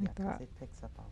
Like because that. it picks up all.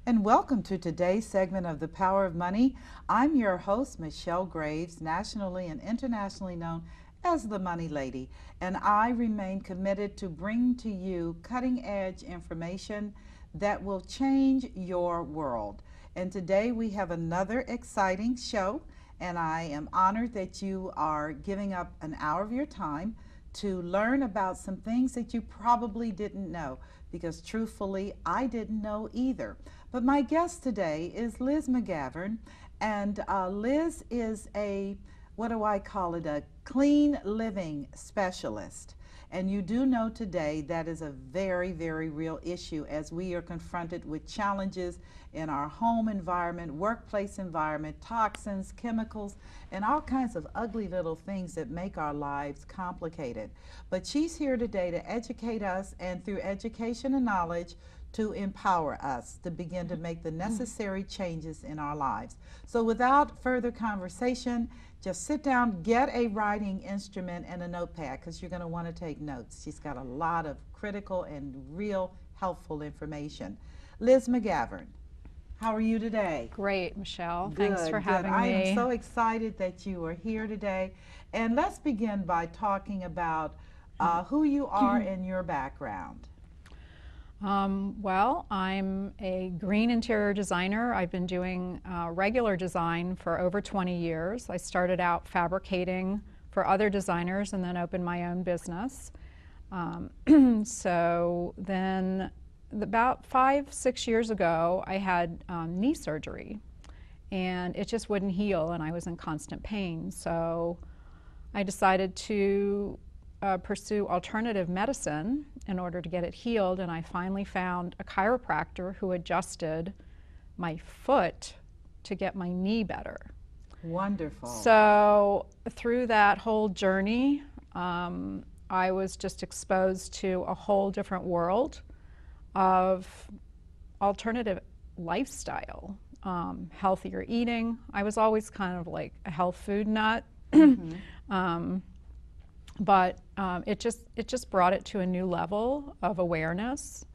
And welcome to today's segment of The Power of Money. I'm your host, Michelle Graves, nationally and internationally known as the Money Lady, and I remain committed to bring to you cutting-edge information that will change your world. And today we have another exciting show, and I am honored that you are giving up an hour of your time to learn about some things that you probably didn't know, because truthfully, I didn't know either. But my guest today is Liz-McGavran, and Liz is a, what do I call it, a clean living specialist. And you do know today that is a very, very real issue as we are confronted with challenges in our home environment, workplace environment, toxins, chemicals, and all kinds of ugly little things that make our lives complicated. But she's here today to educate us, and through education and knowledge, to empower us to begin to make the necessary changes in our lives. So without further conversation, just sit down, get a writing instrument and a notepad, because you're going to want to take notes. She's got a lot of critical and real helpful information. Liz-McGavran, how are you today? Great, Michelle. Good, Thanks for good. having I me. am so excited that you are here today. And let's begin by talking about who you are and your background. Well, I'm a green interior designer. I've been doing regular design for over 20 years. I started out fabricating for other designers and then opened my own business. So then about 5-6 years ago, I had knee surgery, and it just wouldn't heal, and I was in constant pain. So I decided to pursue alternative medicine in order to get it healed, and I finally found a chiropractor who adjusted my foot to get my knee better. Wonderful. So through that whole journey, I was just exposed to a whole different world of alternative lifestyle, healthier eating. I was always kind of like a health food nut. But it just brought it to a new level of awareness.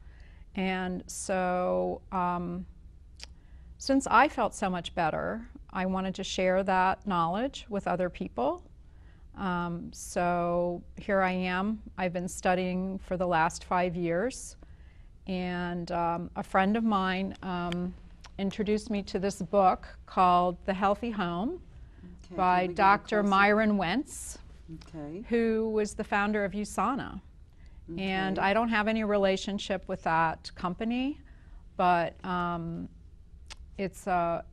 And so since I felt so much better, I wanted to share that knowledge with other people. So here I am. I've been studying for the last 5 years, and a friend of mine introduced me to this book called The Healthy Home by Dr. Myron Wentz. Okay. Who was the founder of USANA. Okay. And I don't have any relationship with that company, but it's a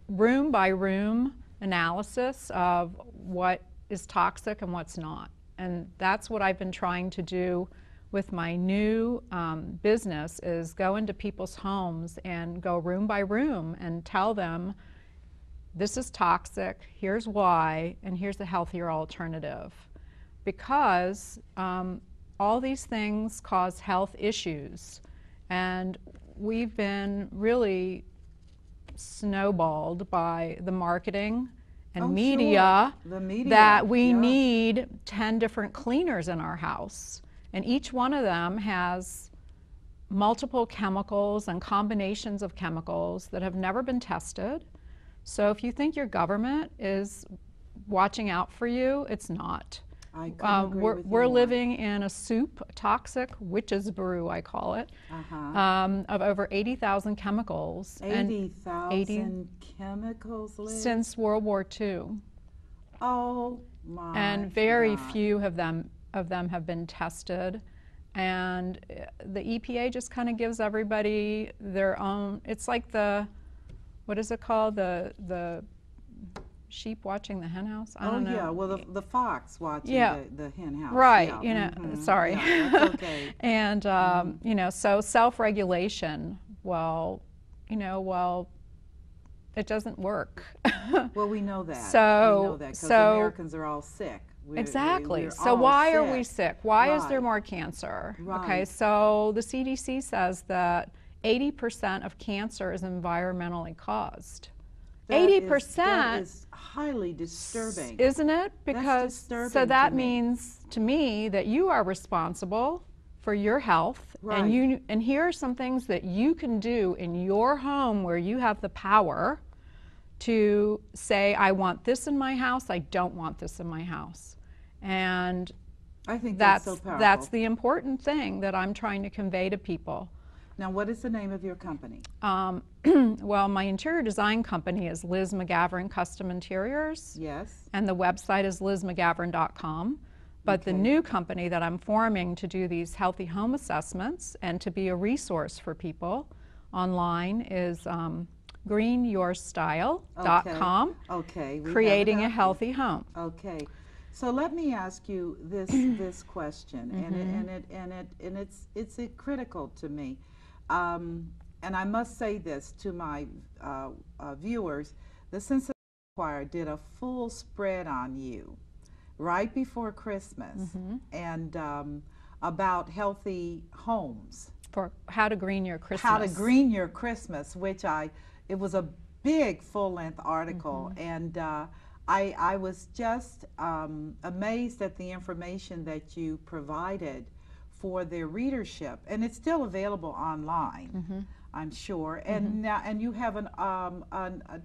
room by room analysis of what is toxic and what's not. And that's what I've been trying to do with my new business, is go into people's homes and go room by room and tell them, this is toxic, here's why, and here's a healthier alternative. Because all these things cause health issues, and we've been really snowballed by the marketing and media, the media that we need 10 different cleaners in our house. And each one of them has multiple chemicals and combinations of chemicals that have never been tested. So if you think your government is watching out for you, it's not. I couldn't agree with you more. Living in a soup, a toxic witch's brew, I call it, of over 80,000 chemicals. 80,000 chemicals, Liz? Since World War II. Oh my And very God. few of them have been tested. And the EPA just kind of gives everybody their own, it's like the, what is it called? The sheep watching the hen house? I don't know. Yeah, well, the fox watching the hen house. Right, Yeah. you know, sorry. Yeah, that's okay. And, you know, so self-regulation, well, you know, it doesn't work. Well, we know that. So, we know that because Americans are all sick. Exactly. We're so all why are sick. we sick? Why is there Right. more cancer? Right. Okay, so the CDC says that 80% of cancer is environmentally caused. That 80%. That is highly disturbing. Isn't it? Because disturbing so that to me. means to me that you are responsible for your health, Right. and here are some things that you can do in your home where you have the power to say, I want this in my house, I don't want this in my house. And I think that's so powerful. that's the important thing that I'm trying to convey to people. Now, what is the name of your company? Well, my interior design company is Liz-McGavran Custom Interiors. Yes. And the website is lizmcgavran.com. But the new company that I'm forming to do these healthy home assessments and to be a resource for people online is greenyourstyle.com. Okay. Creating a healthy home. Okay. So let me ask you this question, and it's critical to me, and I must say this to my viewers: the Cincinnati Enquirer did a full spread on you right before Christmas, and about healthy homes. For how to green your Christmas. How to green your Christmas, which it was a big full-length article, and I was just amazed at the information that you provided for their readership, and it's still available online, I'm sure. And now, and you have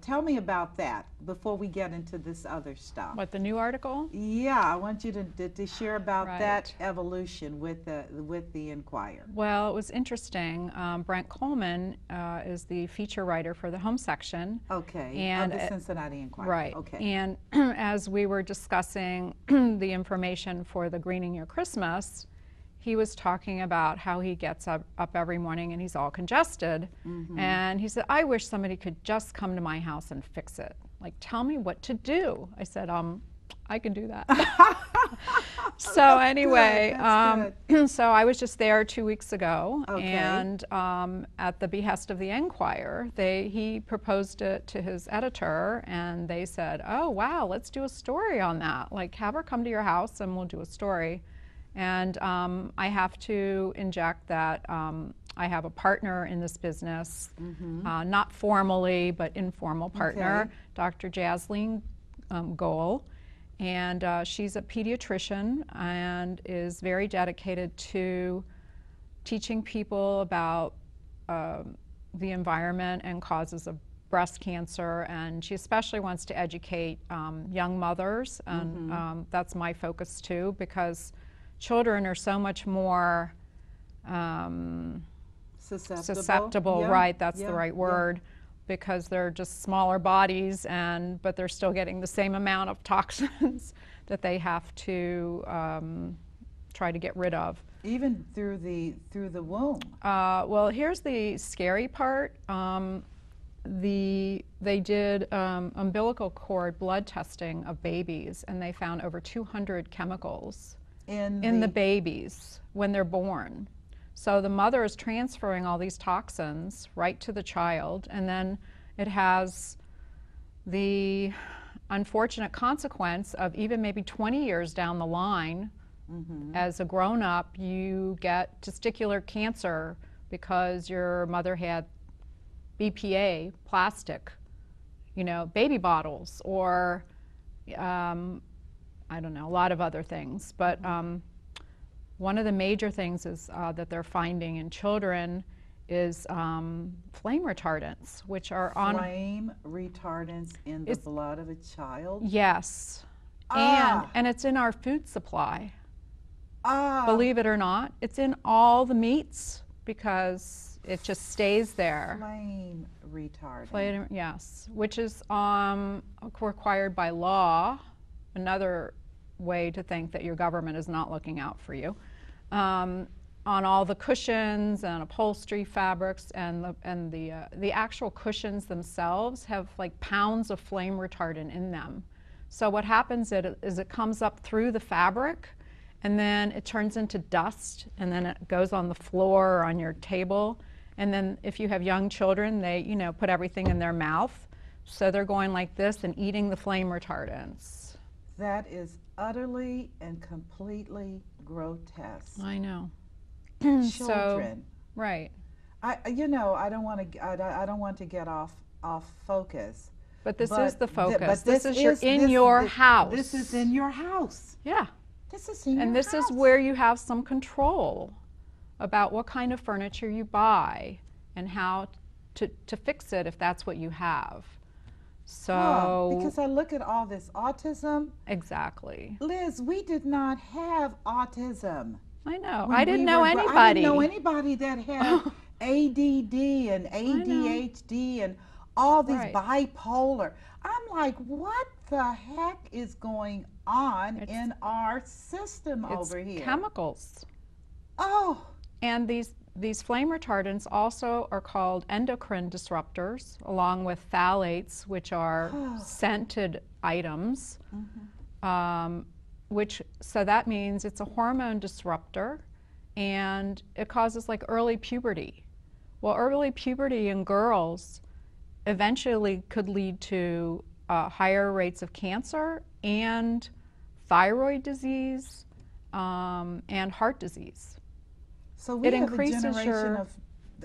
tell me about that before we get into this other stuff. What, the new article? Yeah, I want you to share about Right. that evolution with the Enquirer. Well, it was interesting. Brent Coleman is the feature writer for the home section. Okay, And of the Cincinnati Enquirer. Right. Okay. And as we were discussing the information for the Greening Your Christmas, he was talking about how he gets up every morning and he's all congested. And he said, I wish somebody could just come to my house and fix it. Like, tell me what to do. I said, I can do that. So anyway, so I was just there 2 weeks ago, and at the behest of the Enquirer, he proposed it to his editor, and they said, oh wow, let's do a story on that. Like, have her come to your house and we'll do a story. And I have to inject that I have a partner in this business, not formally, but informal partner, Dr. Jasleen Goel. And she's a pediatrician and is very dedicated to teaching people about the environment and causes of breast cancer. And she especially wants to educate young mothers. And that's my focus too, because children are so much more susceptible, right? That's the right word, because they're just smaller bodies, but they're still getting the same amount of toxins that they have to try to get rid of. Even through the womb. Well, here's the scary part. They did umbilical cord blood testing of babies, and they found over 200 chemicals in the babies when they're born. So the mother is transferring all these toxins right to the child, and then it has the unfortunate consequence of even maybe 20 years down the line, as a grown-up, you get testicular cancer because your mother had BPA, plastic, baby bottles, or I don't know, a lot of other things. But one of the major things is that they're finding in children is flame retardants, which are flame retardants in the blood of a child? Yes. And it's in our food supply. Believe it or not, it's in all the meats because it just stays there. Flame retardant. Yes, which is required by law. Another way to think that your government is not looking out for you. On all the cushions and upholstery fabrics, and the actual cushions themselves have like pounds of flame retardant in them. So what happens is it comes up through the fabric, and then it turns into dust, and then it goes on the floor or on your table. And then if you have young children, they put everything in their mouth, so they're going like this and eating the flame retardants. That is utterly and completely grotesque. I know. Children. So, right. I don't want to. I don't want to get off focus. But this is the focus. But this is your house. This is in your house. Yeah. This is in your house. And this is where you have some control about what kind of furniture you buy and how to fix it if that's what you have. So because I look at all this autism. Exactly. Liz, we did not have autism. I know. I didn't know anybody. I didn't know anybody that had ADD and ADHD and all these bipolar. I'm like, what the heck is going on in our system over here? Chemicals. Oh. And these flame retardants also are called endocrine disruptors, along with phthalates, which are scented items. So that means it's a hormone disruptor, and it causes like early puberty. Well, early puberty in girls eventually could lead to higher rates of cancer and thyroid disease and heart disease. So we have a generation of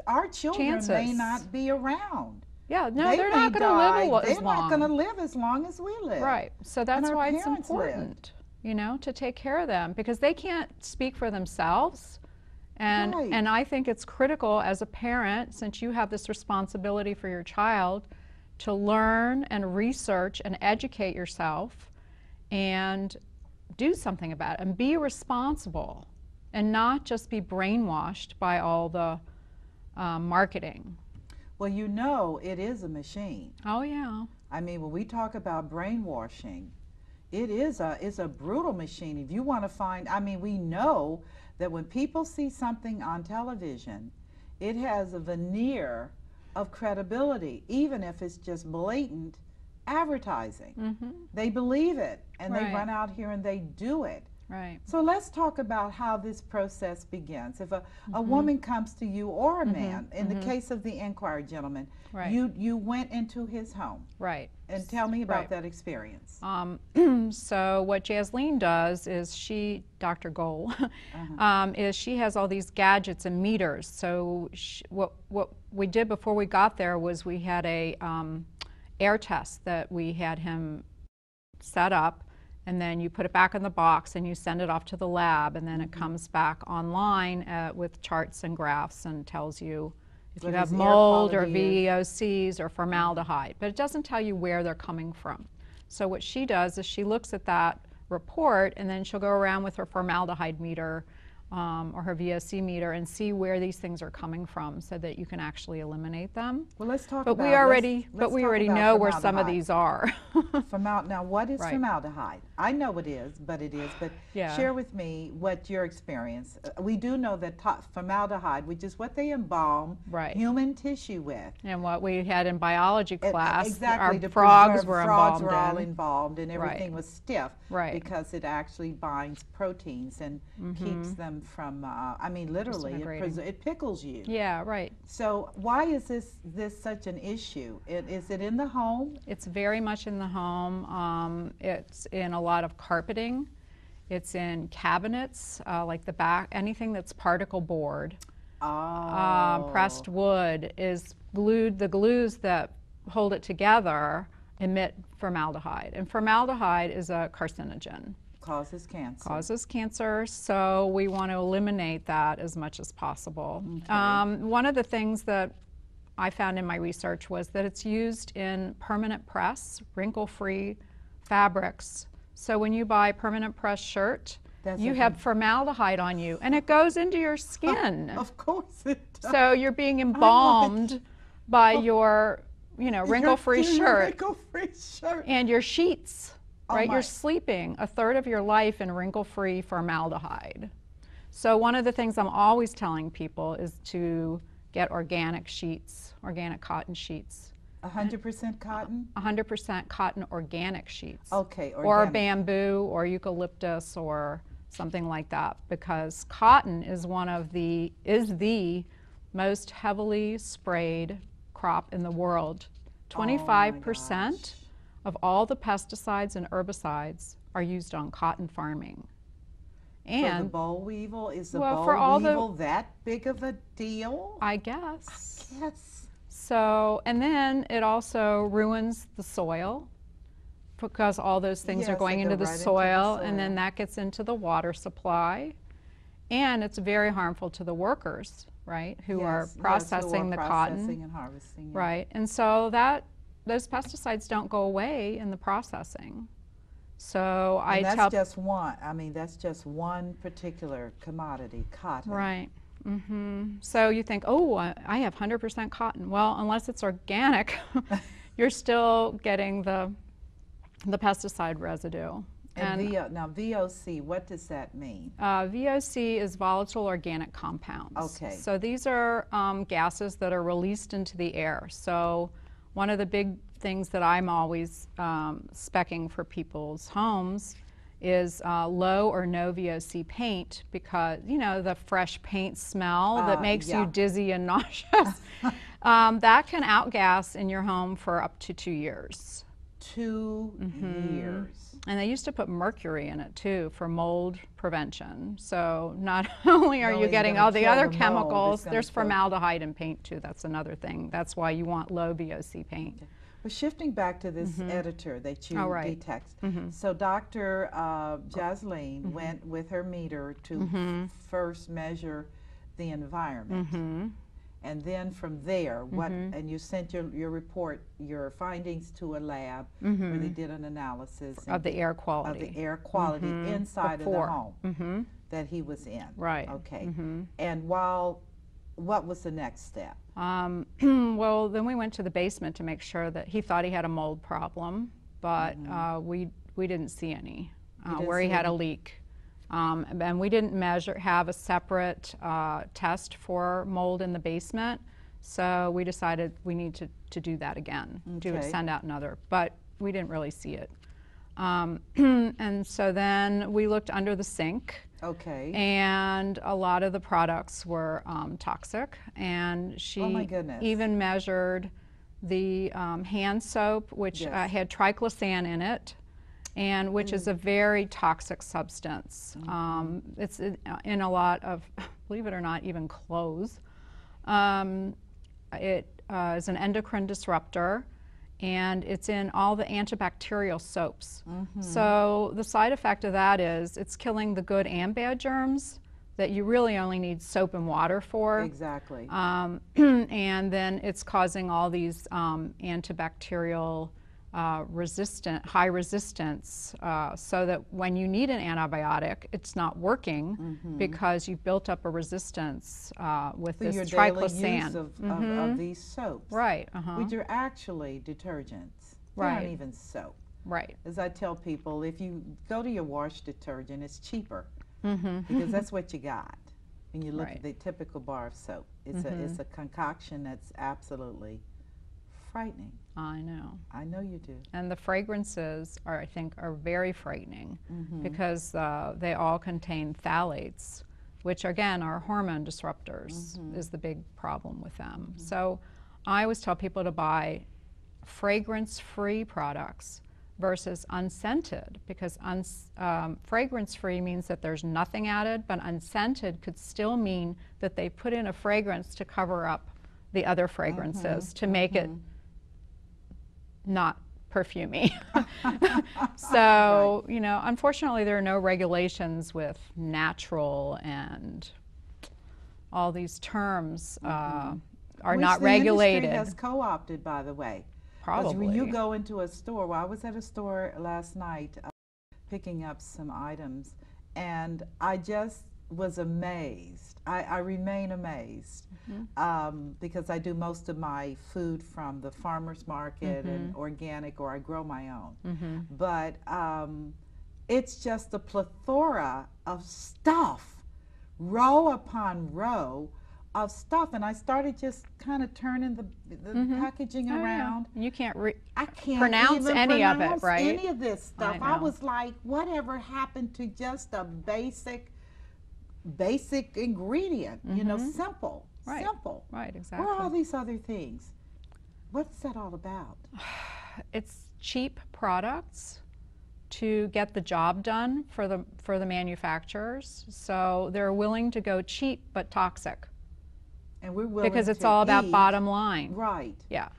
our children may not be around. Yeah, no, they're not going to live as long. They're not going to live as long as we live. Right. So that's why it's important, to take care of them, because they can't speak for themselves. And I think it's critical as a parent, since you have this responsibility for your child, to learn and research and educate yourself and do something about it and be responsible and not just be brainwashed by all the marketing. Well, it is a machine. Oh, yeah. I mean, when we talk about brainwashing, it's a brutal machine. If you want to find, we know that when people see something on television, it has a veneer of credibility, even if it's just blatant advertising. They believe it, and they run out here and they do it. Right. So let's talk about how this process begins. If a woman comes to you, or a man, in the case of the Inquirer gentleman, you went into his home. Right. And tell me about that experience. So what Jasleen does is Dr. Goal, is she has all these gadgets and meters. So what we did before we got there was we had a air test that we had him set up, and then you put it back in the box and you send it off to the lab, and then it comes back online with charts and graphs and tells you if you have mold or VOCs or formaldehyde, but it doesn't tell you where they're coming from. So what she does is she looks at that report, and then she'll go around with her formaldehyde meter or her VOC meter and see where these things are coming from, so that you can actually eliminate them. Well, let's talk about. We already know where some of these are. Now, what is formaldehyde? I know it is, but share with me what your experience. We do know that formaldehyde, which is what they embalm human tissue with, and what we had in biology class. Exactly, our frogs were embalmed. Frogs were all embalmed, and everything was stiff because it actually binds proteins and keeps them from, literally, it pickles you. Yeah, right. So why is this such an issue? Is it in the home? It's very much in the home. It's in a lot of carpeting. It's in cabinets, like the back, anything that's particle board. Pressed wood is glued. The glues that hold it together emit formaldehyde, and formaldehyde is a carcinogen. Causes cancer. Causes cancer, so we want to eliminate that as much as possible. Okay. One of the things that I found in my research was that it's used in permanent press, wrinkle-free fabrics. So when you buy a permanent press shirt, you have formaldehyde on you, and it goes into your skin. Of course it does. So you're being embalmed by your, wrinkle-free shirt. Wrinkle-free shirt. And your sheets. Right, you're sleeping a third of your life in wrinkle-free formaldehyde. So one of the things I'm always telling people is to get organic sheets, organic cotton sheets. 100% cotton? 100% cotton organic sheets. Okay, organic. Or bamboo or eucalyptus or something like that, because cotton is the most heavily sprayed crop in the world. 25% of all the pesticides and herbicides are used on cotton farming. For the And boll weevil, is the well, boll for all weevil that big of a deal? I guess. Yes. So, and then it also ruins the soil because all those things are Yes, they going go into the right into the soil, and soil. then that gets into the water supply. And it's very harmful to the workers, right, who are Yes, processing the cotton. processing and harvesting. Yeah. Right. And so those pesticides don't go away in the processing. So I And that's tell just one. I mean, that's just one particular commodity, cotton. right. So you think, oh, I have 100% cotton. Well, unless it's organic, you're still getting the pesticide residue. And now VOC, what does that mean? VOC is volatile organic compounds. Okay. So these are gases that are released into the air. So one of the big things that I'm always speccing for people's homes is low or no VOC paint, because, you know, the fresh paint smell that makes you dizzy and nauseous, that can outgas in your home for up to 2 years. 2 years. And they used to put mercury in it too for mold prevention. So not only are you getting all the other chemicals, there's formaldehyde in paint too. That's another thing. That's why you want low VOC paint. Okay. Well, shifting back to this editor that you detoxed. So Dr. Jasleen went with her meter to first measure the environment. And then from there, and you sent your report, your findings to a lab where they did an analysis of the air quality. Of the air quality inside of the home that he was in. Right. Okay. And what was the next step? Well, then we went to the basement to make sure that he thought he had a mold problem, but we didn't see any where he had a leak. And we didn't have a separate test for mold in the basement, so we decided we need to do that again, send out another, but we didn't really see it. And so then we looked under the sink. Okay. And a lot of the products were toxic, and she even measured the hand soap, which had triclosan in it, and which is a very toxic substance. It's in a lot of, believe it or not, even clothes. It is an endocrine disruptor, and it's in all the antibacterial soaps. So the side effect of that is it's killing the good and bad germs that you really only need soap and water for. Exactly. And then it's causing all these antibacterial high resistance, so that when you need an antibiotic, it's not working because you've built up a resistance with this your triclosan. Daily use of these soaps. Right. Which are actually detergents. They Right. aren't even soap. Right. As I tell people, if you go to your wash detergent, it's cheaper because that's what you got. When you look at the typical bar of soap, it's a concoction that's absolutely frightening. I know. I know you do. And the fragrances I think are very frightening because they all contain phthalates, which again are hormone disruptors, is the big problem with them. So I always tell people to buy fragrance-free products versus unscented, because fragrance-free means that there's nothing added, but unscented could still mean that they put in a fragrance to cover up the other fragrances to make it not perfumey. So, you know, unfortunately there are no regulations with natural, and all these terms are not regulated. Which the industry has co-opted, by the way. Probably. When you go into a store, well, I was at a store last night picking up some items, and I just was amazed. I remain amazed because I do most of my food from the farmer's market and organic, or I grow my own. But it's just a plethora of stuff, row upon row of stuff, and I started just kind of turning the packaging around. You can't I can't pronounce even any of it, pronounce right? any of this stuff. I I know. was like, whatever happened to just a basic ingredient? You know, simple, simple. Right, exactly. Where are all these other things? What's that all about? It's cheap products to get the job done for the manufacturers. So they're willing to go cheap but toxic. And we're willing because it's to all about eat. bottom line. Right. Yeah.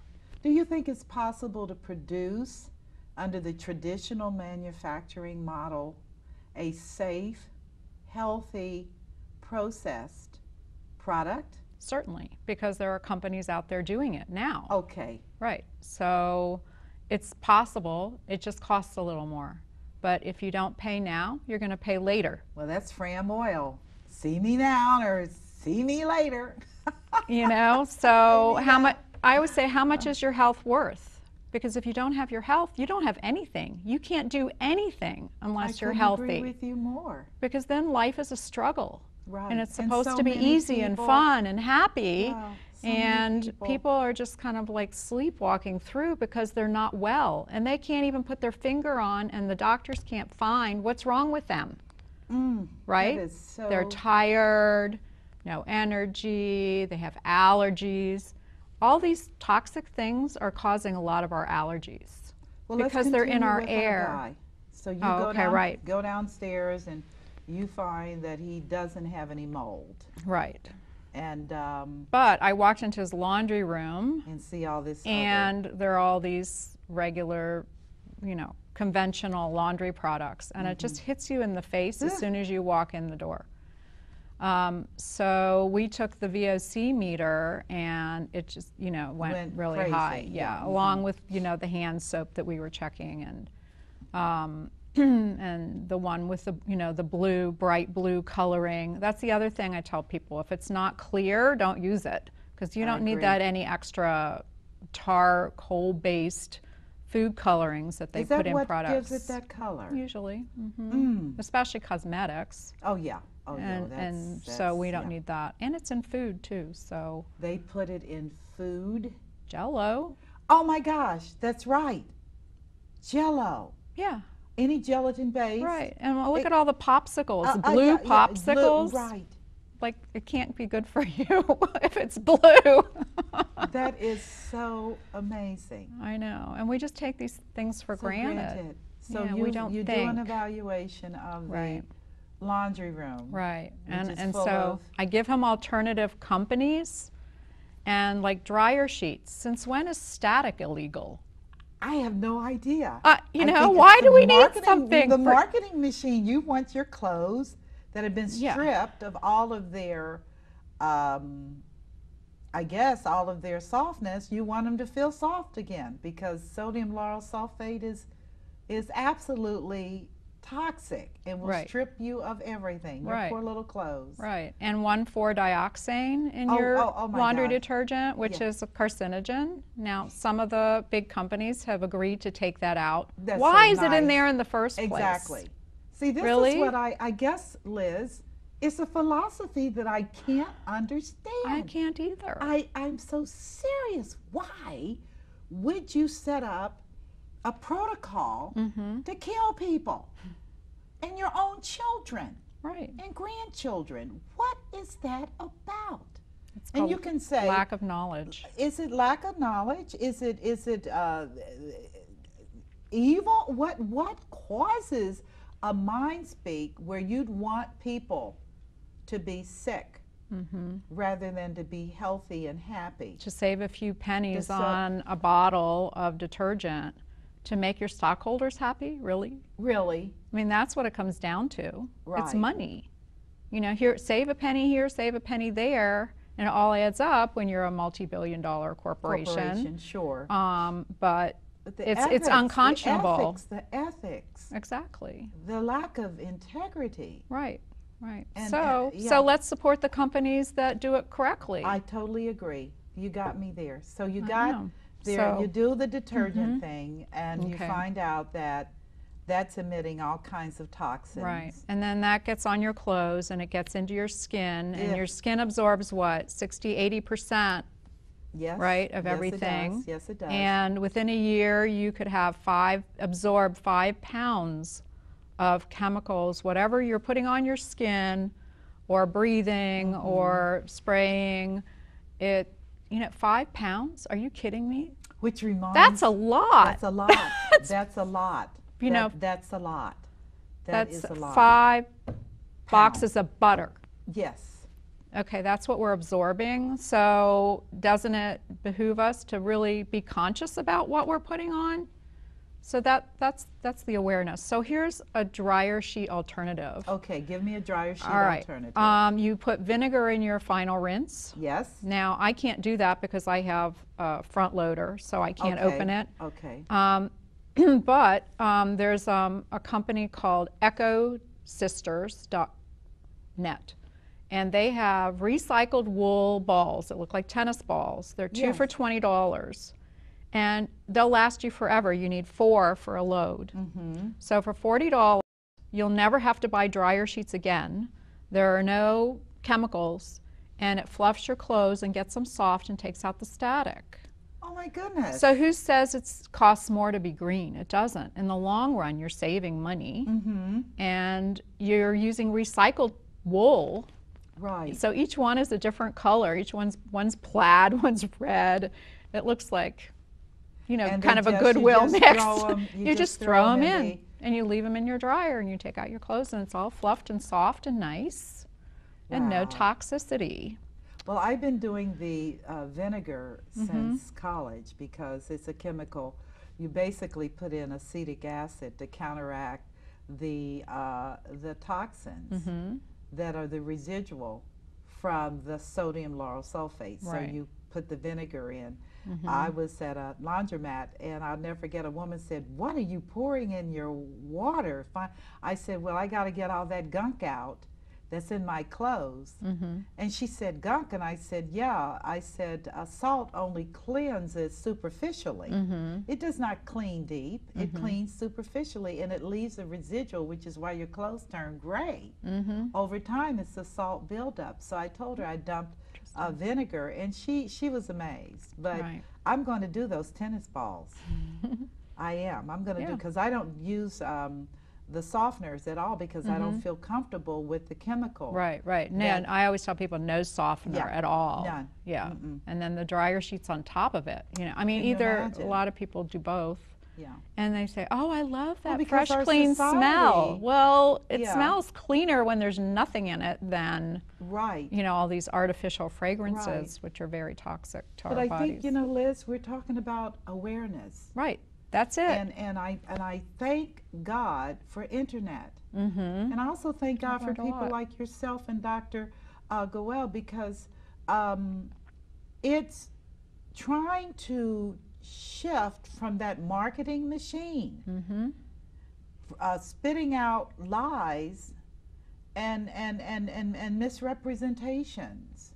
Do you think it's possible to produce under the traditional manufacturing model a safe, healthy, processed product? Certainly, because there are companies out there doing it now. Okay. Right. So it's possible. It just costs a little more. But if you don't pay now, you're going to pay later. Well, that's Fram oil. See me now or see me later. You know, so how much, I always say, how much is your health worth? Because if you don't have your health, you don't have anything. You can't do anything unless you're healthy. I couldn't agree with you more. Because then life is a struggle. Right. And it's supposed so to be easy and fun and happy. Wow, so and people are just kind of like sleepwalking through because they're not well. And they can't even put their finger on, and the doctors can't find what's wrong with them. Right? That is so... They're tired, no energy, they have allergies. All these toxic things are causing a lot of our allergies. Well, because they're in our air. Guy. So you go downstairs and you find that he doesn't have any mold. Right. And but I walked into his laundry room and see all this and there are all these regular, you know, conventional laundry products, and it just hits you in the face as soon as you walk in the door. So we took the VOC meter and it just, you know, went really crazy. high. Yeah, along with, you know, the hand soap that we were checking, and and the one with the, you know, the blue, bright blue coloring. That's the other thing I tell people. If it's not clear, don't use it, because you don't need that any extra tar coal-based food colorings that they put in products. Is that what gives it that color? Usually. Especially cosmetics. Oh, yeah. Oh, and so we don't need that. And it's in food, too, so. They put it in food? Jell-O. Oh, my gosh, that's right. Jell-O. Yeah. Any gelatin base. Right, and look at all the popsicles, blue popsicles. Blue, right. Like, it can't be good for you if it's blue. That is so amazing. I know, and we just take these things for granted. So yeah, you, we don't you think. do an evaluation of the laundry room. Right, and so I give him alternative companies, and like dryer sheets. Since when is static illegal? I have no idea. You know, why do we need something? The marketing machine, you want your clothes that have been stripped of all of their, I guess, all of their softness. You want them to feel soft again, because sodium lauryl sulfate is absolutely toxic and will strip you of everything, your poor little clothes. Right, and 1,4-dioxane in your laundry detergent, which is a carcinogen. Now, some of the big companies have agreed to take that out. Why is it in there in the first place? Exactly. See, this is what I guess, Liz, it's a philosophy that I can't understand. I can't either. I'm so serious. Why would you set up a protocol to kill people and your own children and grandchildren? What is that about? And you can say lack of knowledge. Is it lack of knowledge? Is it evil? What causes a mind speak where you'd want people to be sick rather than to be healthy and happy? To save a few pennies on a bottle of detergent to make your stockholders happy? Really? Really? I mean, that's what it comes down to. It's money. You know, here, save a penny here, save a penny there, and it all adds up when you're a multi-billion-dollar corporation. Sure. But it's unconscionable. The ethics. Exactly. The lack of integrity. Right. Right. And, so let's support the companies that do it correctly. I totally agree. You got me there. So you got there. You do the detergent thing, and you find out that that's emitting all kinds of toxins. Right. And then that gets on your clothes, and it gets into your skin, and your skin absorbs what, 60–80%. Yes. Right, of everything. Yes, it does. And within a year, you could have absorb 5 pounds of chemicals, whatever you're putting on your skin, or breathing, or spraying. You know, 5 pounds? Are you kidding me? Which reminds. That's a lot. That's a lot. That's a lot. you know, that's a lot. that's Is a lot. 5 Pounds. boxes of butter. Yes. Okay, that's what we're absorbing. So doesn't it behoove us to really be conscious about what we're putting on? So that's the awareness. So here's a dryer sheet alternative. Okay, give me a dryer sheet All right. alternative. You put vinegar in your final rinse. Yes. Now I can't do that because I have a front loader, so I can't open it. Okay. But there's a company called ecosisters.net, and they have recycled wool balls that look like tennis balls. They're 2 for $20, and they'll last you forever. You need 4 for a load. So for $40, you'll never have to buy dryer sheets again. There are no chemicals, and it fluffs your clothes and gets them soft and takes out the static. Oh my goodness. So who says it costs more to be green? It doesn't. In the long run, you're saving money, and you're using recycled wool. Right. So each one is a different color. One's plaid, one's red. It looks like, you know, And kind of a just- Goodwill you just mix. throw 'em- You just throw them in, and you leave them in your dryer, and you take out your clothes, and it's all fluffed and soft and nice, and no Wow. toxicity. Well, I've been doing the vinegar since college because it's a chemical. You basically put in acetic acid to counteract the toxins that are the residual from the sodium lauryl sulfate. Right. So you put the vinegar in. I was at a laundromat, and I'll never forget, a woman said, "What are you pouring in your water?" I said, "Well, I got to get all that gunk out that's in my clothes." And she said, "Gunk?" And I said, "Yeah." I said, "Salt only cleanses superficially. It does not clean deep. It cleans superficially, and it leaves a residual, which is why your clothes turn gray. Over time, it's the salt buildup." So I told her I dumped vinegar, and she was amazed. But I'm going to do those tennis balls. I am. I'm going to do, because I don't use the softeners at all, because I don't feel comfortable with the chemical. Right. And I always tell people no softener at all. None. Yeah. And then the dryer sheets on top of it. You know, I mean, Can you either imagine? a lot of people do both. Yeah. And they say, "Oh, I love that because fresh, our clean smell." society- Well, it Yeah. smells cleaner when there's nothing in it than, Right. you know, all these artificial fragrances, which are very toxic to But our I bodies. think, you know, Liz, we're talking about awareness. Right. That's it. And I thank God for internet. And I also thank God for learned a people lot. like yourself and Dr. Goel, because it's trying to shift from that marketing machine, spitting out lies and misrepresentations.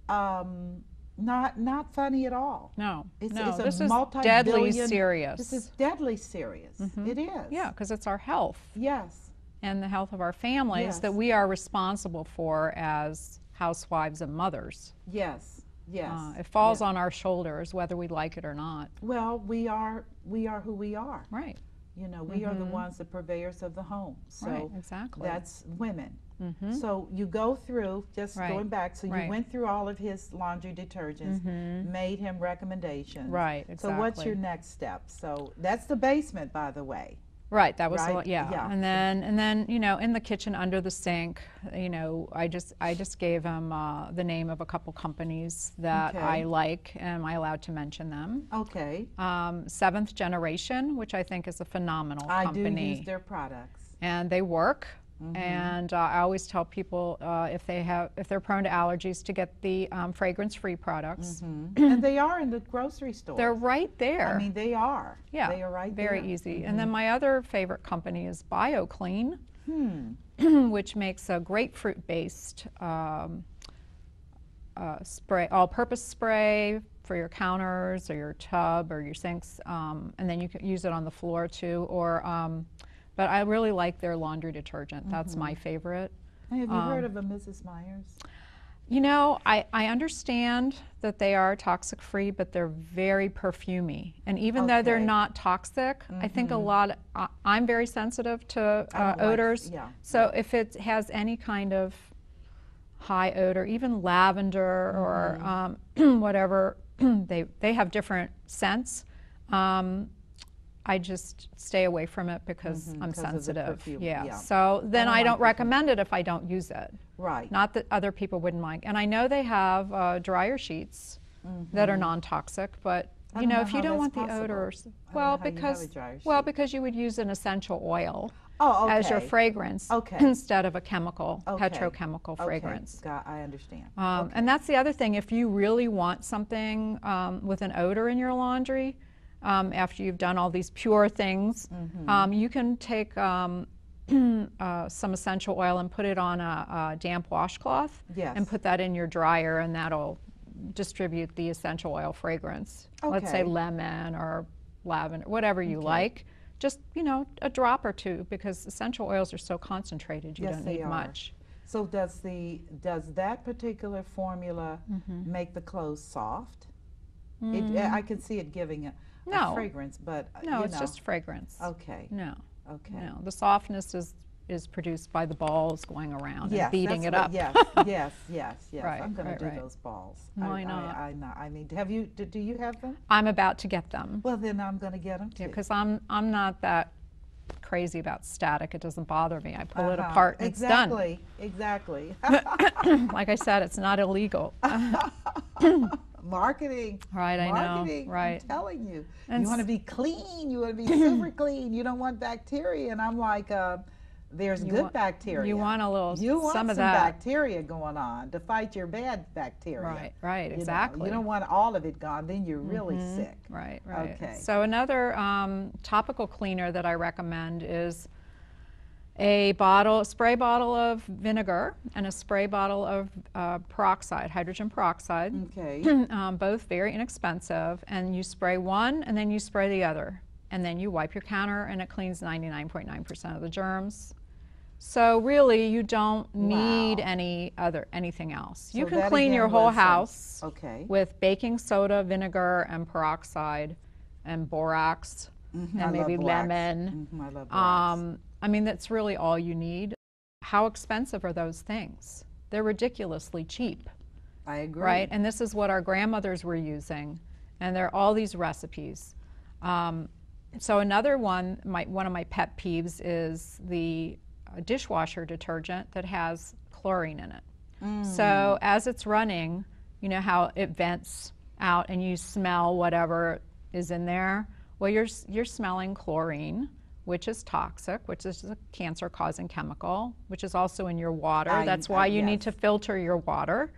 Not funny at all. No, It's this a is multi-billion- deadly serious. This is deadly serious. It is. Yeah, because it's our health Yes. and the health of our families that Yes. we are responsible for as housewives and mothers. Yes. Yes. It falls on our shoulders, whether we like it or not. Well, we are who we are. Right. You know, we are the ones, the purveyors of the home. So Right, exactly. that's women. So you go through, just going back, so you went through all of his laundry detergents, made him recommendations. Right, exactly. So what's your next step? So that's the basement, by the way. Right, that was Right? yeah. Yeah. And then you know, in the kitchen under the sink, you know, I just gave him the name of a couple companies that Okay. I like. Am I allowed to mention them? Okay. Seventh Generation, which I think is a phenomenal company. I do use their products. And they work. And I always tell people if they're prone to allergies, to get the fragrance-free products. And they are in the grocery store. They're right there. I mean, they are. Yeah, They are right very there. easy. And then my other favorite company is BioClean, which makes a grapefruit-based spray, all-purpose spray for your counters or your tub or your sinks, and then you can use it on the floor too. But I really like their laundry detergent. That's my favorite. Hey, have you heard of a Mrs. Myers? You know, I understand that they are toxic free, but they're very perfumey. And even though they're Okay. not toxic, I think a lot, I'm very sensitive to I don't like- odors. yeah, So if it has any kind of high odor, even lavender or whatever, they have different scents. I just stay away from it because I'm 'cause of the sensitive. perfume, Yeah. yeah. So then I like don't perfume. recommend it if I don't use it. Right. Not that other people wouldn't like. And I know they have dryer sheets that are non-toxic, but I you don't know, know if you how don't that's want the possible. odors, I don't well, know how you have a because dryer well, sheet. because you would use an essential oil Oh, okay. as your fragrance Okay. instead of a chemical, Okay. petrochemical fragrance. I understand. And that's the other thing. If you really want something with an odor in your laundry, after you've done all these pure things, you can take some essential oil and put it on a damp washcloth Yes. and put that in your dryer, and that'll distribute the essential oil fragrance. Let's say Okay. lemon or lavender, whatever you like. Just, you know, a drop or two, because essential oils are so concentrated, you Yes, don't they need are. much. So does that particular formula make the clothes soft? I can see it giving a No. fragrance, but No, you it's know. just fragrance. Okay. No. Okay. No, the softness is produced by the balls going around Yes, and beating it that's up. what- yes. Right, I'm going right, to do right. those balls. Why not? I mean, do you have them? I'm about to get them. Well, then I'm going to get them too. Yeah, because I'm not that crazy about static. It doesn't bother me. I pull it apart and Exactly. it's done. Like I said, it's not illegal. Marketing. Right, I know, Marketing. right. I'm telling you. And You want to be clean. You want to be super clean. You don't want bacteria. And I'm like, there's good bacteria. You want a little, You want some of some that. bacteria going on to fight your bad bacteria. Right, You know, exactly. you don't want all of it gone, then you're really sick. Right. Okay. So another topical cleaner that I recommend is a spray bottle of vinegar and a spray bottle of peroxide, hydrogen peroxide. Okay. Both very inexpensive, and you spray one and then you spray the other, and then you wipe your counter, and it cleans 99.9% of the germs. So really, you don't need anything else. You So can that clean again your whole was, house Okay. with baking soda, vinegar, and peroxide, and borax, I and maybe love borax. lemon. I love borax. I mean, that's really all you need. How expensive are those things? They're ridiculously cheap, I agree. right? And this is what our grandmothers were using, and there are all these recipes. So another one of my pet peeves is the dishwasher detergent that has chlorine in it. So as it's running, you know how it vents out and you smell whatever is in there? Well, you're smelling chlorine, which is toxic, which is a cancer-causing chemical, which is also in your water. That's why you need to filter your water.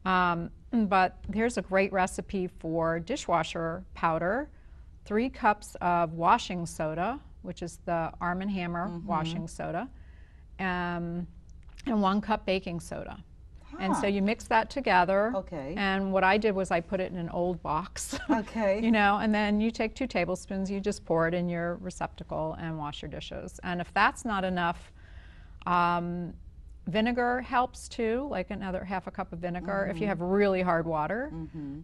But here's a great recipe for dishwasher powder. 3 cups of washing soda, which is the Arm & Hammer washing soda, and 1 cup baking soda. And so you mix that together. Okay. And what I did was I put it in an old box. Okay. You know, and then you take 2 tablespoons, you just pour it in your receptacle and wash your dishes. And if that's not enough, vinegar helps too, like another half a cup of vinegar if you have really hard water.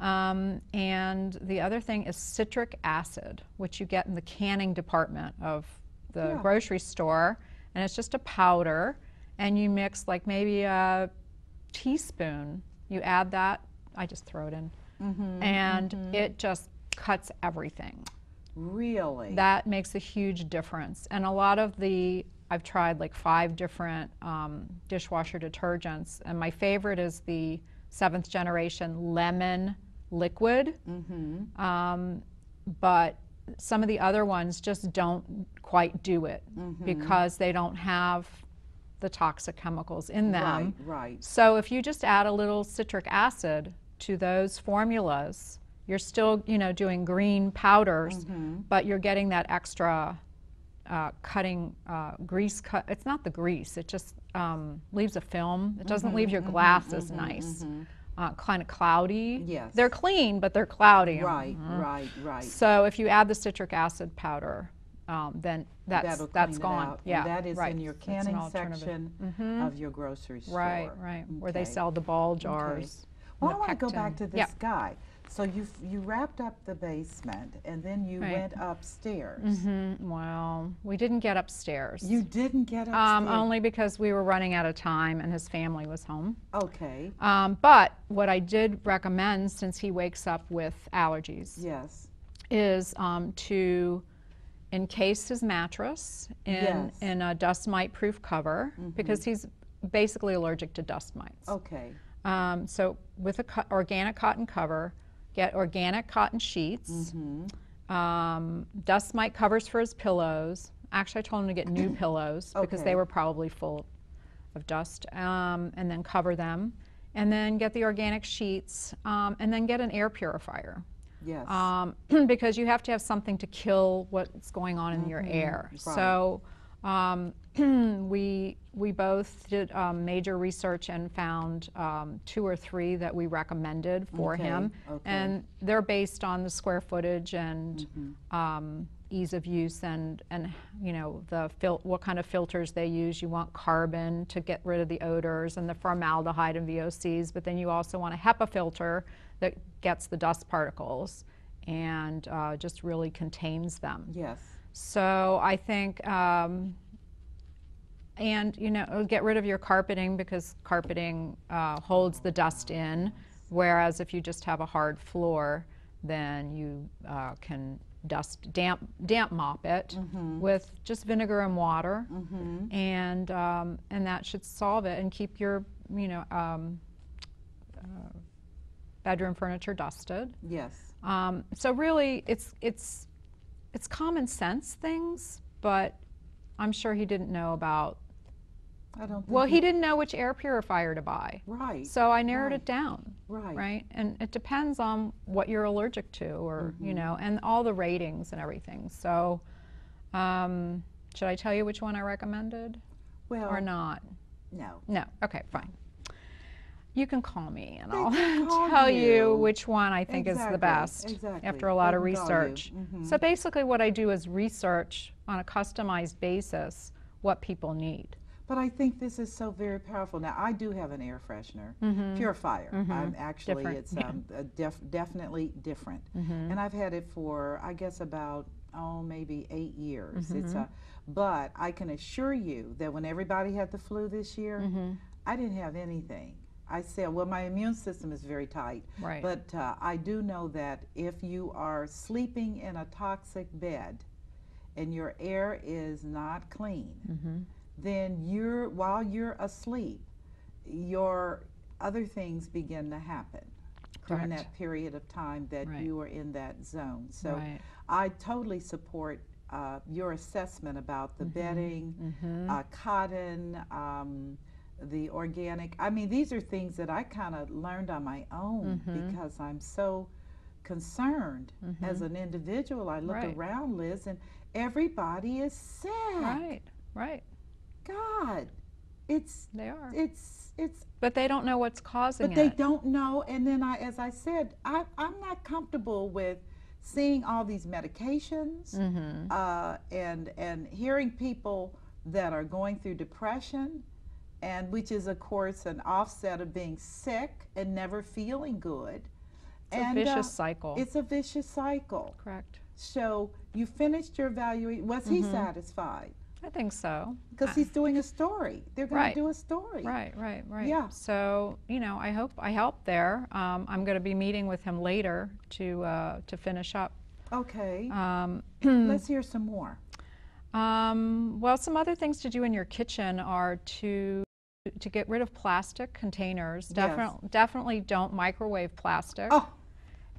And the other thing is citric acid, which you get in the canning department of the grocery store. And it's just a powder. And you mix like maybe a teaspoon. You add that, I just throw it in. And it just cuts everything. Really? That makes a huge difference. And a lot of I've tried like 5 different dishwasher detergents, and my favorite is the 7th generation lemon liquid. But some of the other ones just don't quite do it because they don't have the toxic chemicals in them. Right. So if you just add a little citric acid to those formulas, you're still, you know, doing green powders, but you're getting that extra cutting grease cut. It's not the grease, it just leaves a film. It doesn't leave your glass as nice. Kind of cloudy. Yes. They're clean, but they're cloudy. Right. So if you add the citric acid powder, then that's That'll clean it gone. out. Yeah, And that is right. in your That's an canning alternative. section of your grocery store. Right, where they sell the ball jars. Well, and I the want to go pectin. back to this guy. So you wrapped up the basement, and then you went upstairs. Well, we didn't get upstairs. You didn't get upstairs? Only because we were running out of time and his family was home. Okay. But what I did recommend, since he wakes up with allergies, Yes. is to encase his mattress Yes. in a dust mite proof cover because he's basically allergic to dust mites. Okay. So with a organic cotton cover, get organic cotton sheets, dust mite covers for his pillows. Actually, I told him to get new pillows because Okay. they were probably full of dust, and then cover them, and then get the organic sheets, and then get an air purifier. Yes. Because you have to have something to kill what's going on in your air. Right. So we both did major research and found 2 or 3 that we recommended for him, and they're based on the square footage and ease of use and you know what kind of filters they use. You want carbon to get rid of the odors and the formaldehyde and VOCs, but then you also want a HEPA filter that gets the dust particles and just really contains them. Yes. So I think, and you know, get rid of your carpeting because carpeting holds the dust in, whereas if you just have a hard floor, then you can damp mop it with just vinegar and water, and that should solve it and keep your, you know, bedroom furniture dusted. Yes. So really, it's common sense things, but I'm sure he didn't know about. I don't think Well, he didn't know which air purifier to buy. Right. So I narrowed it down. Right. Right. And it depends on what you're allergic to, or you know, and all the ratings and everything. So, should I tell you which one I recommended, Well, or not? no. No. Okay, fine. You can call me and They I'll can call tell you. you which one I think is the best Exactly. after a lot They of can call you. research. So basically what I do is research on a customized basis what people need. But I think this is so very powerful. Now, I do have an air freshener, purifier. I'm actually, Different. it's definitely different. And I've had it for, I guess, about, maybe 8 years. It's but I can assure you that when everybody had the flu this year, I didn't have anything. I said, well, my immune system is very tight. Right. But I do know that if you are sleeping in a toxic bed and your air is not clean, then while you're asleep, your other things begin to happen during Correct. that period of time that you are in that zone. So Right. I totally support your assessment about the bedding, cotton, the organic. I mean, these are things that I kind of learned on my own because I'm so concerned as an individual. I look Right. around, Liz, and everybody is sick. Right. Right. God, They are. it's. But they don't know what's causing But they it. don't know. And then as I said, I'm not comfortable with seeing all these medications and hearing people that are going through depression, and which is of course an offset of being sick and never feeling good. It's a vicious cycle. It's a vicious cycle. Correct. So you finished your evaluation. Was he satisfied? I think so. Because he's doing a story. They're going Right. to do a story. Right, right, right. Yeah. So, you know, I hope I helped there. I'm going to be meeting with him later to finish up. Okay. Let's hear some more. Well, some other things to do in your kitchen are to get rid of plastic containers. Definitely don't microwave plastic. Oh.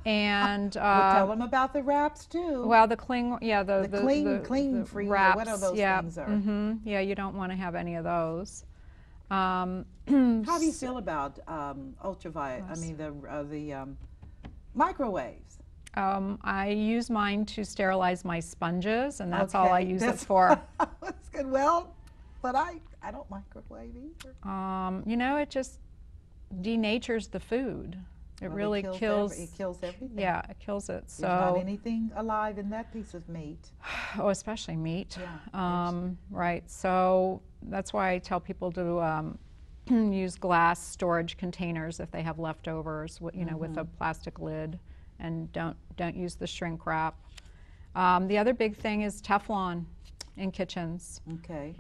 And We'll tell them about the wraps too. well, the cling, yeah, the clean free, wraps, what are those yeah, things are? yeah, you don't want to have any of those. How do you feel about ultraviolet? I mean the microwaves. I use mine to sterilize my sponges, and that's all I use it for. That's good. Well, but I don't microwave either. You know, it just denatures the food. It Well, really kills. It kills everything. Yeah, it kills it. So. There's not anything alive in that piece of meat. Oh, especially meat. Yeah, right. So that's why I tell people to use glass storage containers if they have leftovers. You know, with a plastic lid, and don't use the shrink wrap. The other big thing is Teflon in kitchens. Okay.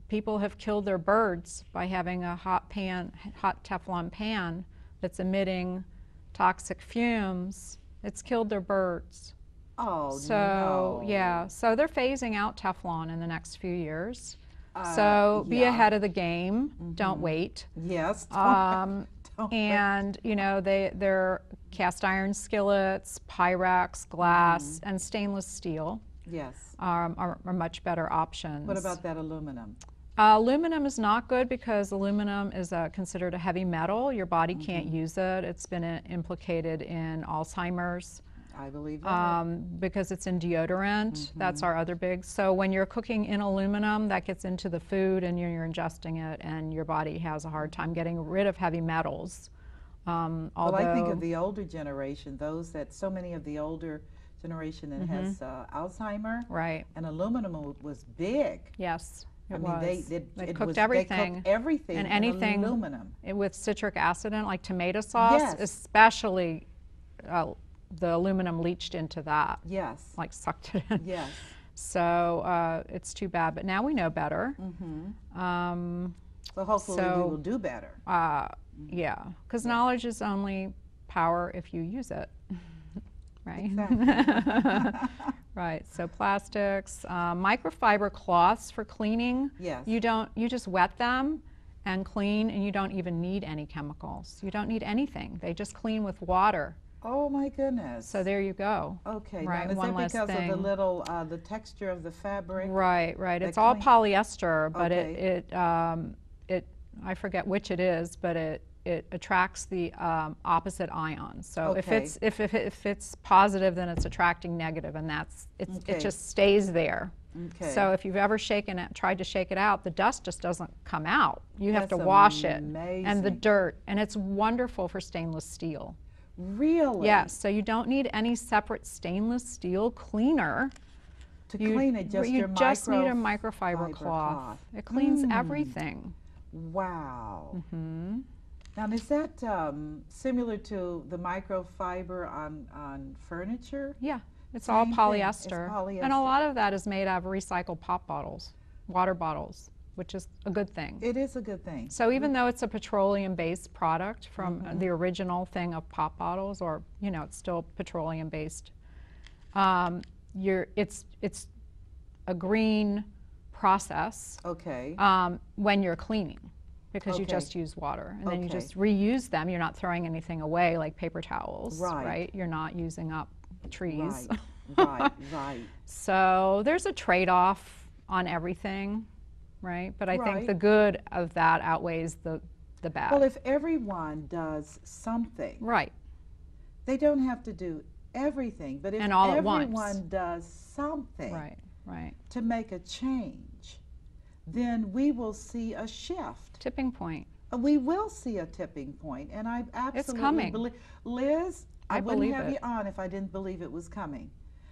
People have killed their birds by having a hot Teflon pan that's emitting toxic fumes. It's killed their birds. Oh, So, no. yeah, so they're phasing out Teflon in the next few years. Uh, So be yeah. ahead of the game. Don't wait. Yes. Don't wait. And you know they're cast iron skillets, Pyrex, glass, and stainless steel Yes. are much better options. What about that aluminum? Aluminum is not good because aluminum is considered a heavy metal. Your body can't use it. It's been implicated in Alzheimer's. I believe that. Because it's in deodorant. That's our other big. So when you're cooking in aluminum, that gets into the food and you're ingesting it, and your body has a hard time getting rid of heavy metals. Well, I think of the older generation, those that so many of the older generation that has Alzheimer, right, and aluminum was big. yes, it I mean, was. they cooked everything. They cooked everything and in anything aluminum. With citric acid in it, like tomato sauce, Yes. especially. The aluminum leached into that, Yes. like sucked it in. Yes. So it's too bad, but now we know better. So hopefully we will do better. Yeah, because knowledge is only power if you use it, right? Exactly. Right. So plastics, microfiber cloths for cleaning. Yes. You just wet them and clean, and you don't even need any chemicals. You don't need anything. They just clean with water. Oh my goodness. So there you go. Okay. Right. Now, is One that less because thing. of the little the texture of the fabric? Right. Right. that It's all clean- polyester, but Okay. it I forget which it is, but it attracts the opposite ions. So Okay. if it's positive, then it's attracting negative, and it Okay. just stays there. Okay. So if you've ever tried to shake it out, the dust just doesn't come out. You have That's to wash it, and the amazing. dirt, and it's wonderful for stainless steel. Really? Yes, so you don't need any separate stainless steel cleaner. To clean it, just You your just need a microfiber microfiber cloth. It cleans everything. Wow. Now, is that similar to the microfiber on furniture? Yeah, it's all Same thing. It's polyester. polyester. And a lot of that is made out of recycled pop bottles, water bottles, which is a good thing. It is a good thing. So even though it's a petroleum-based product from the original thing of pop bottles, or it's still petroleum-based, it's a green process Okay. when you're cleaning, because you Okay. just use water, and then you Okay. just reuse them. You're not throwing anything away like paper towels, Right. You're not using up trees. Right. Right. So there's a trade-off on everything, right? But I think Right. the good of that outweighs the bad. Well, if everyone does something, Right. they don't have to do everything, but if And all at once. everyone does something Right. Right. to make a change, then we will see a shift. Tipping point. We will see a tipping point, and I absolutely coming. believe. Liz, I wouldn't believe have it. you on if I didn't believe it was coming,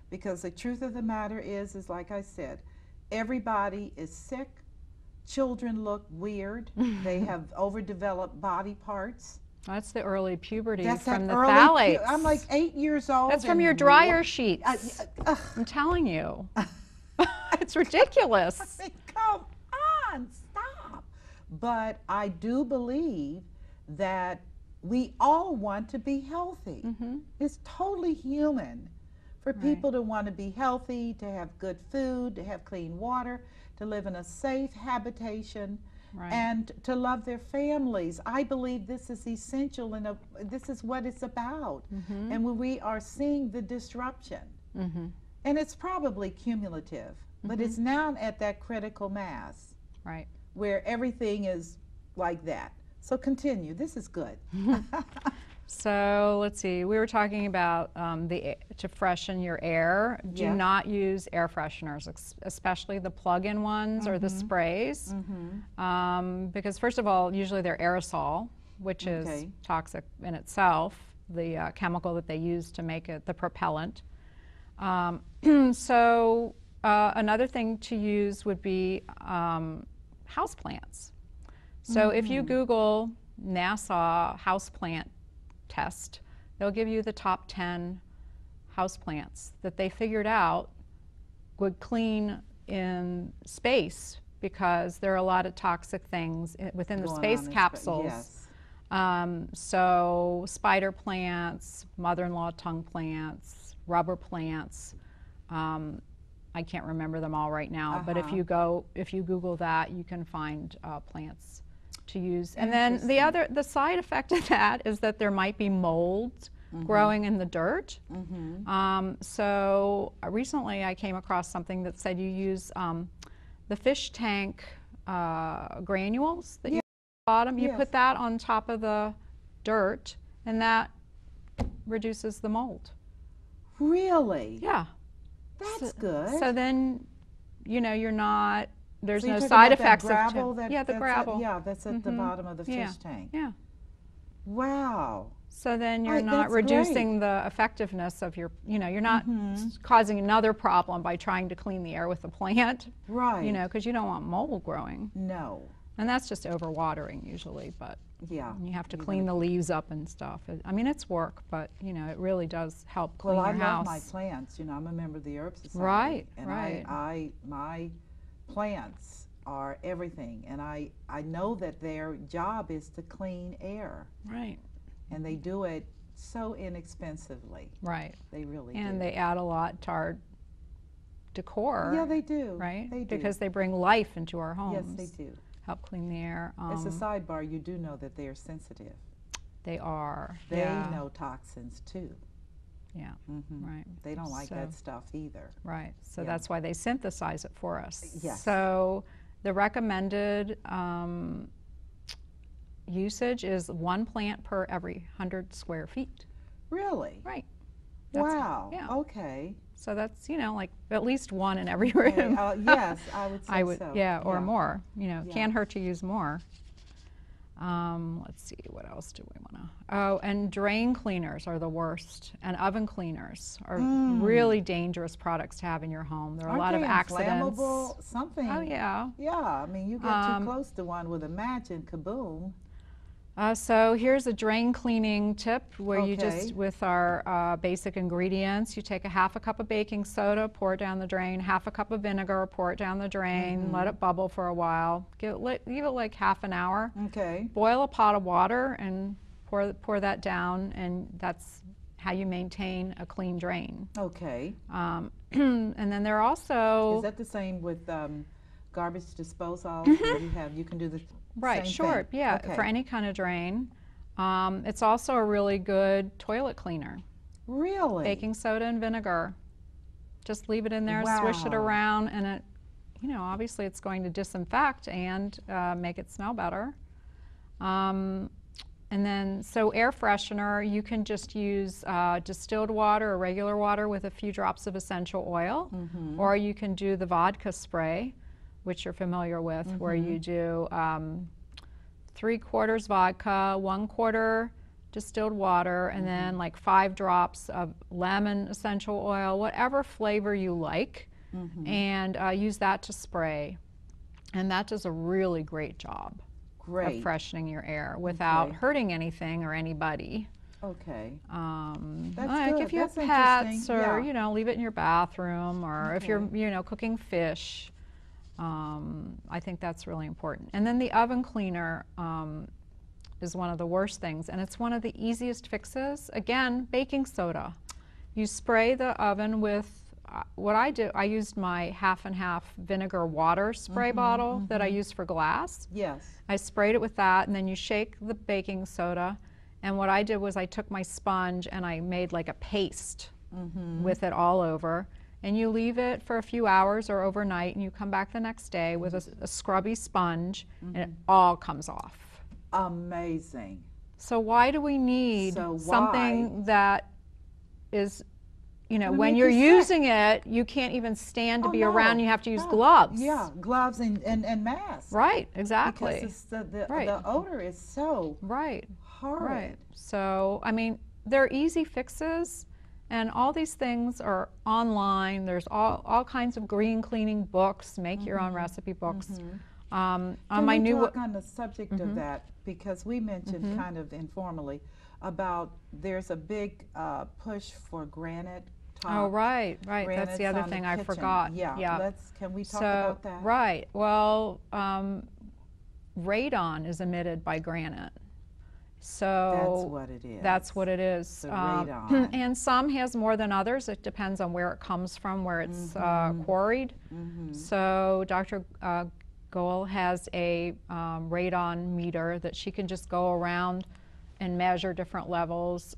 because the truth of the matter is like I said, everybody is sick. Children look weird. They have overdeveloped body parts. That's the early puberty That's from that the early. phthalates. I'm like 8 years old. That's from and your dryer sheets. ugh. I'm telling you. It's ridiculous. I mean, come on, stop. But I do believe that we all want to be healthy. It's totally human for people to want to be healthy, to have good food, to have clean water, to live in a safe habitation, Right. and to love their families. I believe this is essential, and this is what it's about. And when we are seeing the disruption, and it's probably cumulative, but it's now at that critical mass Right. where everything is like that. So continue. This is good. So let's see. We were talking about to freshen your air. Do Yes. not use air fresheners, especially the plug-in ones or the sprays, because first of all, usually they're aerosol, which is Okay. toxic in itself. The chemical that they use to make it the propellant. So another thing to use would be houseplants. So if you Google NASA houseplant test, they'll give you the top 10 houseplants that they figured out would clean in space, because there are a lot of toxic things within the Going space on in capsules. Yes. So spider plants, mother-in-law tongue plants, rubber plants. I can't remember them all right now, but if you Google that, you can find plants to use. And then the side effect of that is that there might be mold growing in the dirt. So recently I came across something that said you use the fish tank granules that you put at the bottom. You put that on top of the dirt, and that reduces the mold. Really? Yeah. That's good. So then, you know, you're not, there's So no you're talking side about that effects gravel of, that, yeah, the gravel. that's at the bottom of the fish tank. Yeah. Wow. So then you're not that's reducing the effectiveness of your, you know, you're not causing another problem by trying to clean the air with the plant. Right. You know, because you don't want mold growing. No. And that's just overwatering usually, but yeah, you have to clean the leaves up and stuff. I mean, it's work, but you know, it really does help clean your house. Well, I love my plants. You know, I'm a member of the Herb Society. Right, and right. my plants are everything, and I know that their job is to clean air. Right. And they do it so inexpensively. Right. They really do. And they add a lot to our decor. Yeah, they do. Right? They do. Because they bring life into our homes. Yes, they do. Help clean the air. As a sidebar, you do know that they are sensitive. They are. They know toxins too. Yeah. Right. They don't like that stuff either. Right. So that's why they synthesize it for us. Yes. So the recommended usage is 1 plant per every 100 square feet. Really? Right. Wow. Yeah. Okay. So that's, you know, like at least 1 in every room. Yes, I would say so. Yeah, or more. You know, can't hurt to use more. Let's see, what else do we want to? Oh, and drain cleaners are the worst, and oven cleaners are really dangerous products to have in your home. There are a lot of accidents. Inflammable? Something. Oh yeah. Yeah, I mean, you get too close to one with a match and kaboom. So here's a drain cleaning tip where you just, with our basic ingredients, you take a 1/2 cup of baking soda, pour it down the drain, 1/2 cup of vinegar, pour it down the drain, let it bubble for a while, leave it like half an hour. Okay. Boil a pot of water and pour that down, and that's how you maintain a clean drain. Okay. And then there are also... Is that the same with garbage disposal? You can do the Right, sure, yeah, for any kind of drain. It's also a really good toilet cleaner. Really? Baking soda and vinegar. Just leave it in there, swish it around, and it, you know, obviously it's going to disinfect and make it smell better. And then, so air freshener, you can just use distilled water or regular water with a few drops of essential oil, or you can do the vodka spray, which you're familiar with, where you do 3/4 vodka, 1/4 distilled water, and then like 5 drops of lemon essential oil, whatever flavor you like, and use that to spray. And that does a really great job of freshening your air without hurting anything or anybody. Okay. Like good. if you have That's pets, or yeah. you know, leave it in your bathroom, or if you're, you know, cooking fish. I think that's really important. And then the oven cleaner is one of the worst things, and it's one of the easiest fixes. Again, baking soda. You spray the oven with, what I do, I used my 1/2 vinegar water spray bottle that I use for glass. Yes. I sprayed it with that, and then you shake the baking soda, and what I did was I took my sponge and I made like a paste with it all over. And you leave it for a few hours or overnight, and you come back the next day with a scrubby sponge, and it all comes off. Amazing. So why do we need something that is, you know, when you're using it, you can't even stand to be around, you have to use gloves. Yeah, gloves and masks. Right, exactly. Because the odor is so horrid. Right. So, I mean, they're easy fixes. And all these things are online. There's all kinds of green cleaning books, make your own recipe books. On my new talk on the subject of that, because we mentioned kind of informally about there's a big push for granite top. Oh, right. That's the other thing I forgot. Yeah. Can we talk about that? Right. Well, radon is emitted by granite. So that's what it is. That's what it is. The radon. And some has more than others. It depends on where it comes from, where it's quarried. So Dr. Goel has a radon meter that she can just go around and measure different levels.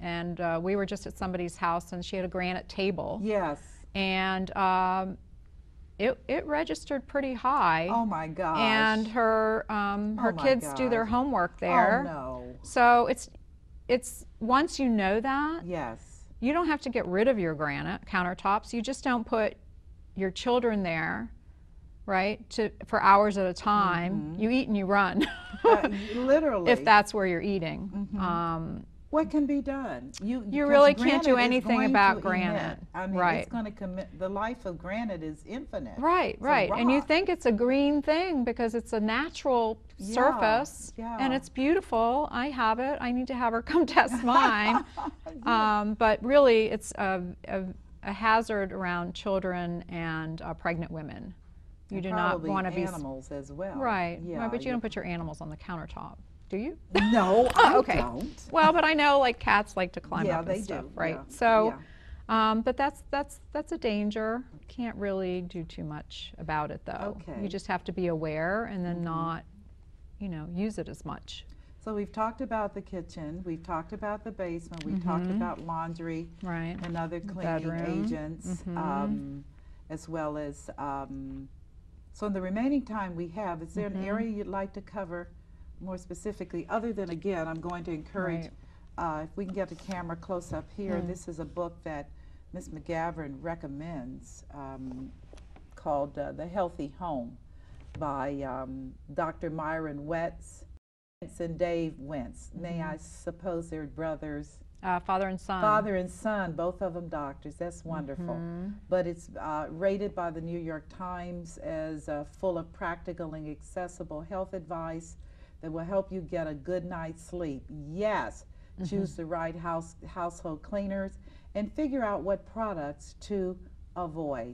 And we were just at somebody's house, and she had a granite table. Yes. And it registered pretty high. Oh my gosh. And her kids do their homework there. Oh no. So it's once you know that, Yes. you don't have to get rid of your granite countertops. You just don't put your children there, right, for hours at a time. You eat and you run. Literally. If that's where you're eating. What can be done? You really can't do anything about granite. Emit. I mean, right. It's going to commit. The life of granite is infinite. Right, right. And you think it's a green thing because it's a natural surface, and it's beautiful. I have it. I need to have her come test mine. But really, it's a hazard around children and pregnant women. You do not want to be animals as well. Right. Yeah, right, but you don't put your animals on the countertop. Do you? No, I okay. don't. Well, but I know like cats like to climb up and they stuff, do. right? Yeah. So, but that's a danger. Can't really do too much about it though. Okay. You just have to be aware and then not, use it as much. So we've talked about the kitchen, we've talked about the basement, we've talked about laundry and other cleaning agents, as well as, so in the remaining time we have, is there an area you'd like to cover more specifically, other than, again, I'm going to encourage, if we can get the camera close up here, this is a book that Liz-McGavran recommends called The Healthy Home by Dr. Myron Wetz and Dave Wentz. May I suppose they're brothers? Father and son. Father and son, both of them doctors. That's wonderful. But it's rated by the New York Times as full of practical and accessible health advice that will help you get a good night's sleep. Yes, choose the right household cleaners and figure out what products to avoid.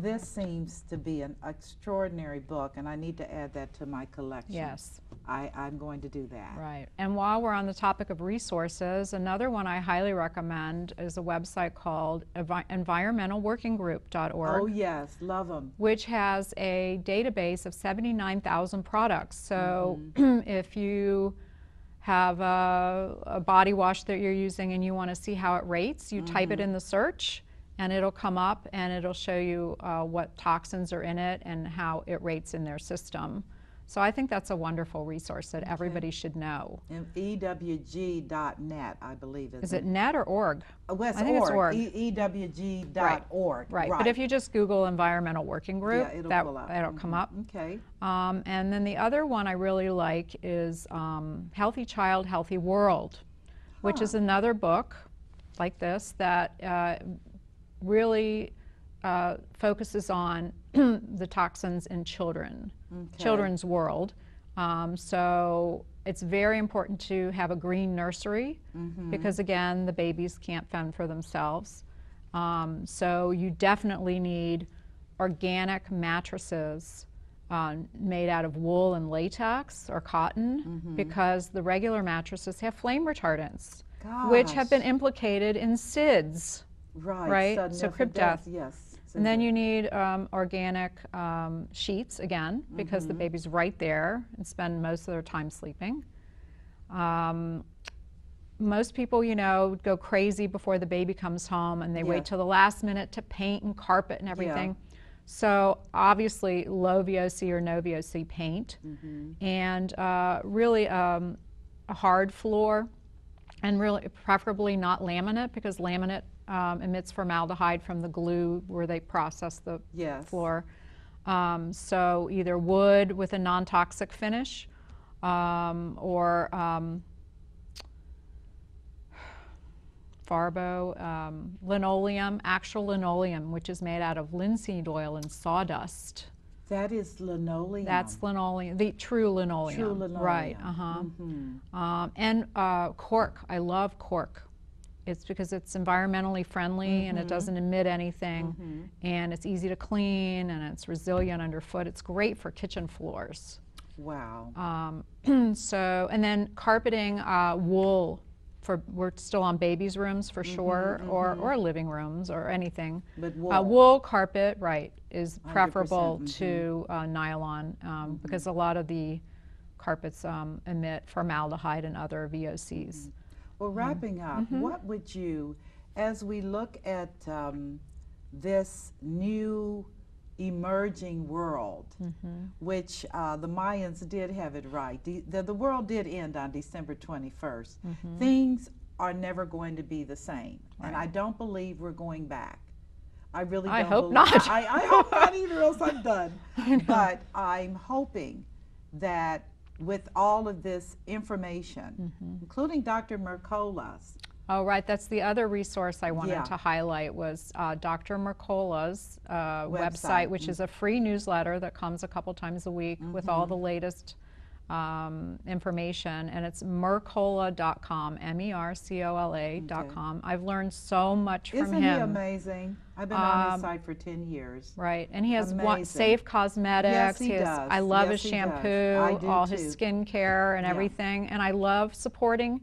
This seems to be an extraordinary book, and I need to add that to my collection. Yes. I'm going to do that. Right. And while we're on the topic of resources, another one I highly recommend is a website called environmentalworkinggroup.org. Oh yes, love them. Which has a database of 79,000 products. So if you have a body wash that you're using and you want to see how it rates, you type it in the search and it'll come up and it'll show you what toxins are in it and how it rates in their system. So I think that's a wonderful resource that everybody should know. And EWG.net, I believe. Is it net or org? Well, I think it's org. EWG.org. Right. But if you just Google Environmental Working Group, it'll come up. Okay. And then the other one I really like is Healthy Child, Healthy World, which is another book like this that really focuses on the toxins in children's world. So it's very important to have a green nursery because, again, the babies can't fend for themselves. So you definitely need organic mattresses made out of wool and latex or cotton because the regular mattresses have flame retardants, which have been implicated in SIDS. Right? So crib death. Yes. And then you need organic sheets, again, because the baby's right there and spend most of their time sleeping. Most people, go crazy before the baby comes home and they wait till the last minute to paint and carpet and everything. So obviously low VOC or no VOC paint and really a hard floor and really preferably not laminate because laminate emits formaldehyde from the glue where they process the floor. So either wood with a non-toxic finish or Farbo, linoleum, actual linoleum, which is made out of linseed oil and sawdust. That is linoleum. That's linoleum, the true linoleum. True linoleum. Right, and cork, I love cork. It's because it's environmentally friendly and it doesn't emit anything and it's easy to clean and it's resilient underfoot. It's great for kitchen floors. Wow. So, and then carpeting, wool, for, we're still on babies' rooms for sure, or living rooms or anything. But wool. Wool carpet, right, is 100%, preferable to nylon, because a lot of the carpets emit formaldehyde and other VOCs. Well, wrapping up, what would you, as we look at this new emerging world, which the Mayans did have it right. The world did end on December 21st. Things are never going to be the same. And I don't believe we're going back. I really don't. I hope believe, not. I hope not either, else I'm done. But I'm hoping that with all of this information, including Dr. Mercola's. Oh, right. That's the other resource I wanted to highlight was Dr. Mercola's website, which is a free newsletter that comes a couple times a week with all the latest information, and it's mercola.com, MERCOLA.com. I've learned so much from him. Isn't he amazing? I've been on his site for 10 years. Right, and he has safe cosmetics. Yes, he does. I love his shampoo, all his skincare and everything, and I love supporting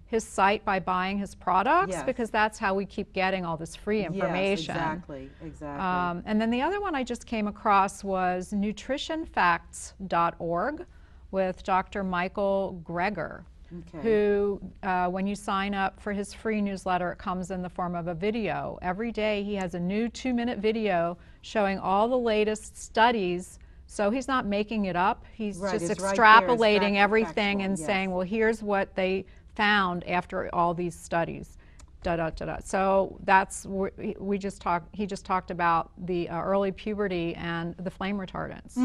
his site by buying his products because that's how we keep getting all this free information. Yes, exactly. And then the other one I just came across was nutritionfacts.org with Dr. Michael Greger, who, when you sign up for his free newsletter, it comes in the form of a video. Every day he has a new 2-minute video showing all the latest studies. So he's not making it up. He's just extrapolating everything and saying, well, here's what they found after all these studies. So that's he just talked about the early puberty and the flame retardants.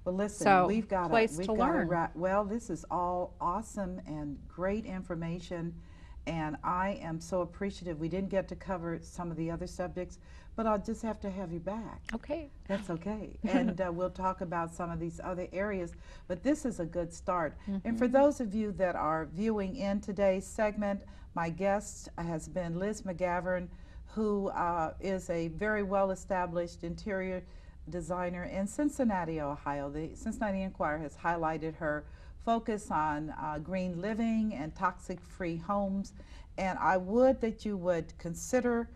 Well, listen, so we've got to learn. Well, this is all awesome and great information, and I am so appreciative. We didn't get to cover some of the other subjects, but I'll just have to have you back. Okay. That's okay. And we'll talk about some of these other areas, but this is a good start. And for those of you that are viewing in today's segment, my guest has been Liz-McGavran, who is a very well-established interior designer in Cincinnati, Ohio. The Cincinnati Enquirer has highlighted her focus on green living and toxic-free homes, and I would that you would consider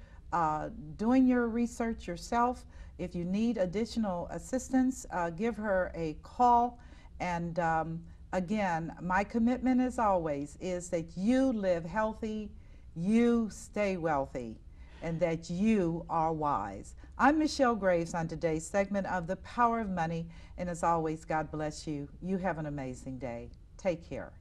doing your research yourself. If you need additional assistance, give her a call. And again, my commitment as always is that you live healthy, you stay wealthy, and that you are wise. I'm Michelle Graves on today's segment of The Power of Money, and as always, God bless you. You have an amazing day. Take care.